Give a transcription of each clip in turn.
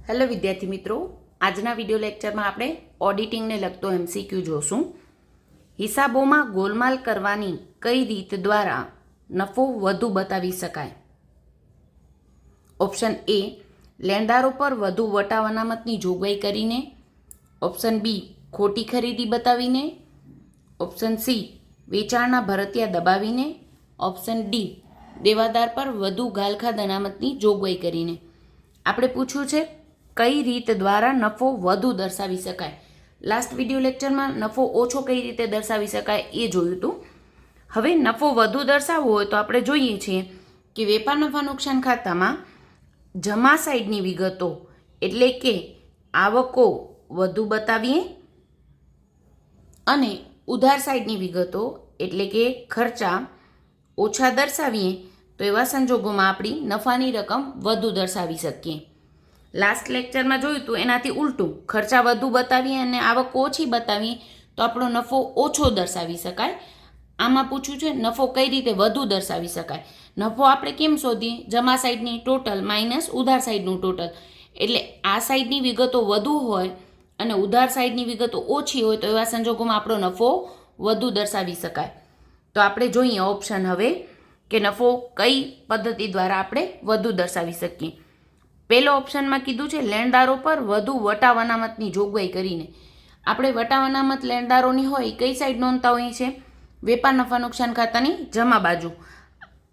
Hello વિદ્યાર્થી મિત્રો, આજના વિડીયો લેક્ચરમાં આપણે ઓડિટિંગને લગતો MCQ જોશું. હિસાબોમાં ગોલમાલ કરવાની કઈ રીત દ્વારા નફો વધુ બતાવી શકાય? ઓપ્શન A, લેણદારો પર વધુ વટાવ અનામતની જોગવાઈ કરીને. ઓપ્શન B, ખોટી ખરીદી બતાવીને. ઓપ્શન C, વેચાણના ભરતિયા દબાવીને. ઓપ્શન D, દેવાદાર પર વધુ ગાલખાદ અનામતની જોગવાઈ કરીને. આપણે પૂછ્યું છે કઈ રીત દ્વારા નફો વધુ દર્શાવી શકાય. લાસ્ટ વિડીયો લેક્ચરમાં નફો ઓછો કઈ રીતે દર્શાવી શકાય એ જોયું હતું. હવે નફો વધુ દર્શાવવો હોય તો આપણે જોઈએ છીએ કે વેપાર નફા નુકસાન ખાતામાં જમા સાઈડની વિગતો એટલે કે આવકો વધુ બતાવીએ અને ઉધાર સાઈડની વિગતો એટલે કે ખર્ચા ઓછા દર્શાવીએ તો એવા સંજોગોમાં આપણી નફાની રકમ વધુ દર્શાવી શકીએ. લાસ્ટ લેક્ચરમાં જોયું હતું એનાથી ઉલટું, ખર્ચા વધુ બતાવીએ અને આવક ઓછી બતાવીએ તો આપણો નફો ઓછો દર્શાવી શકાય. આમાં પૂછ્યું છે નફો કઈ રીતે વધુ દર્શાવી શકાય. નફો આપણે કેમ શોધીએ? જમા સાઈડની ટોટલ માઇનસ ઉધાર સાઈડનું ટોટલ. એટલે આ સાઈડની વિગતો વધુ હોય અને ઉધાર સાઈડની વિગતો ઓછી હોય તો એવા સંજોગોમાં આપણો નફો વધુ દર્શાવી શકાય. તો આપણે જોઈએ ઓપ્શન હવે કે નફો કઈ પદ્ધતિ દ્વારા આપણે વધુ દર્શાવી શકીએ. પહેલો ઓપ્શનમાં કીધું છે લેણદારો પર વધુ વટાવ અનામતની જોગવાઈ કરીને. આપણે વટાવ અનામત લેણદારોની હોય કઈ સાઈડ નોંધતા હોઈએ છીએ? વેપાર નફા નુકસાન ખાતાની જમા બાજુ.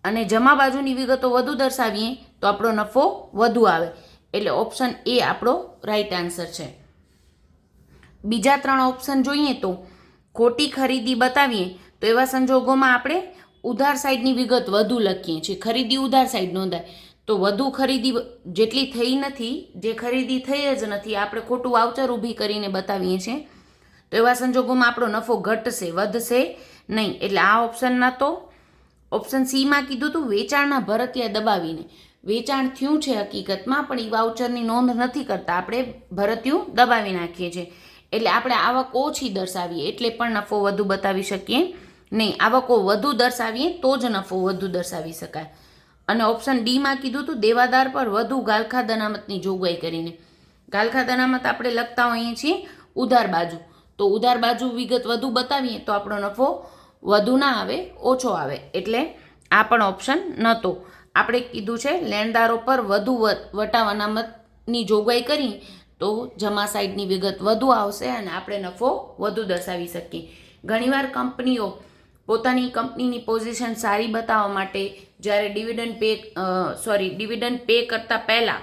અને જમા બાજુની વિગતો વધુ દર્શાવીએ તો આપણો નફો વધુ આવે. એટલે ઓપ્શન એ આપણો રાઈટ આન્સર છે. બીજા 3 ઓપ્શન જોઈએ તો ખોટી ખરીદી બતાવીએ તો એવા સંજોગોમાં આપણે ઉધાર સાઈડની વિગત વધુ લખીએ છીએ. ખરીદી ઉધાર સાઈડ નોંધાય તો વધુ ખરીદી જેટલી થઈ નથી, જે ખરીદી થઈ જ નથી, આપણે ખોટું વાઉચર ઊભી કરીને બતાવીએ છીએ તો એવા સંજોગોમાં આપણો નફો ઘટશે, વધશે નહીં. એટલે આ ઓપ્શનમાં તો ઓપ્શન સીમાં કીધું હતું વેચાણના ભરતિયા દબાવીને. વેચાણ થયું છે હકીકતમાં પણ એ વાઉચરની નોંધ નથી કરતા, આપણે ભરતિયું દબાવી નાખીએ છીએ. એટલે આપણે આવક ઓછી દર્શાવીએ એટલે પણ નફો વધુ બતાવી શકીએ નહીં. આવકો વધુ દર્શાવીએ તો જ નફો વધુ દર્શાવી શકાય. અને ઓપ્શન ડીમાં કીધું હતું દેવાદાર પર વધુ ગાલખાદ અનામતની જોગવાઈ કરીને. ગાલખાદ અનામત આપણે લખતા હોઈએ છીએ ઉધાર બાજુ. તો ઉધાર બાજુ વિગત વધુ બતાવીએ તો આપણો નફો વધુ ના આવે, ઓછો આવે. એટલે આ પણ ઓપ્શન નહોતો. આપણે કીધું છે લેણદારો પર વધુ વટાવ અનામતની જોગવાઈ કરી તો જમા સાઈડની વિગત વધુ આવશે અને આપણે નફો વધુ દર્શાવી શકીએ. ઘણીવાર કંપનીઓ પોતાની કંપનીની પોઝિશન સારી બતાવવા માટે જ્યારે ડિવિડન્ડ પે કરતાં પહેલાં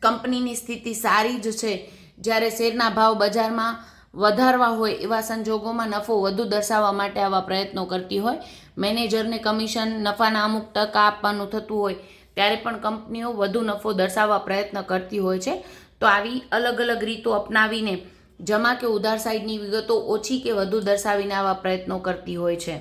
કંપનીની સ્થિતિ સારી જ છે, જ્યારે શેરના ભાવ બજારમાં વધારવા હોય એવા સંજોગોમાં નફો વધુ દર્શાવવા માટે આવા પ્રયત્નો કરતી હોય. મેનેજરને કમિશન નફાના અમુક ટકા આપવાનું થતું હોય ત્યારે પણ કંપનીઓ વધુ નફો દર્શાવવા પ્રયત્ન કરતી હોય છે. તો આવી અલગ અલગ રીતો અપનાવીને જમા કે ઉધાર સાઈડની વિગતો ઓછી કે વધુ દર્શાવીને આવા પ્રયત્નો કરતી હોય છે.